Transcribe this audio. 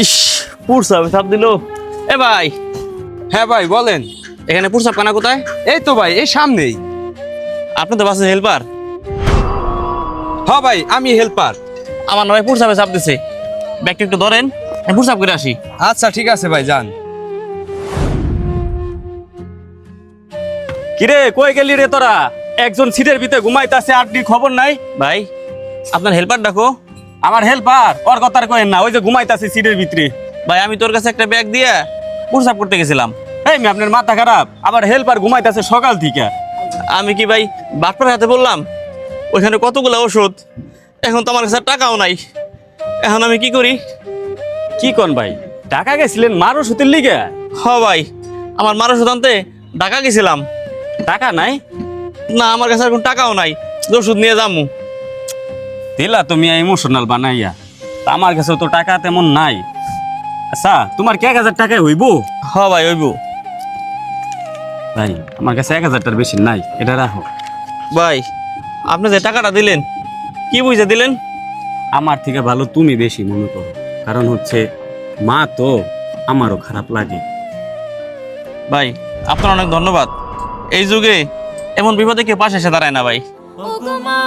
ইস, পুরসাপ চাপ দিল। এ ভাই, হ্যাঁ ভাই বলেন। এখানে পুরসাপ কানা কোথায়? এই তো ভাই, এই সামনেই। আপনি তো বাসের হেল্পার। হ্যাঁ ভাই, আমি হেল্পার। আমার নয় পুরসাপে চাপ দিছে, ব্যাগটা একটু ধরেন, আমি পুরসাপ করে আসি। আচ্ছা ঠিক আছে ভাই, যান। কিরে কই গেলি রে তোরা? একজন সিটের ভিতরে ঘুমাইতাছে, আর কি খবর নাই? ভাই, আপনার হেল্পার ডাকো। আমার হেল্পার ওর কথা আর কইেন না, ওই যে ঘুমাইতাছে সিটের ভিতরে। ভাই, আমি তোর কাছে একটা ব্যাগ দিয়ে পুরসাপ করতে গেছিলাম। এই মেয়ে, আপনার মাথা খারাপ? আবার হেল্পার ঘুমাইতাছে সকাল থেকে। আমি কি ভাই বাটপার হাতে বললাম? ওইখানে কতগুলো ওষুধ, এখন তো আমার কাছে আর টাকাও নাই। এখন আমি কি করি? কি কোন ভাই, ঢাকা গেছিলেন মার ওষুধের লিগে? হ ভাই, আমার মার ওষুধ আনতে ঢাকা গেছিলাম। টাকা নাই? না, আমার কাছে আর কোনো টাকাও নাই যে ওষুধ নিয়ে যাবো। দিলা তুমি ইমোশনাল বানাইয়া, তা আমার কাছেও তো টাকা তেমন নাই। আচ্ছা, তোমার কি 1000 টাকায় হইব? হ ভাই, হইব। ভাই আমার কাছে 1000 টাকার বেশি নাই, এটা রাখো। ভাই, আপনি যে টাকাটা দিলেন, কি বুঝে দিলেন? আমার থেকে ভালো তুমি বেশি মনে করো, কারণ হচ্ছে মা তো আমারও খারাপ লাগে। ভাই, আপনার অনেক ধন্যবাদ। এই যুগে এমন বিপদে কেউ পাশে এসে দাঁড়ায় না ভাই। ওগো মা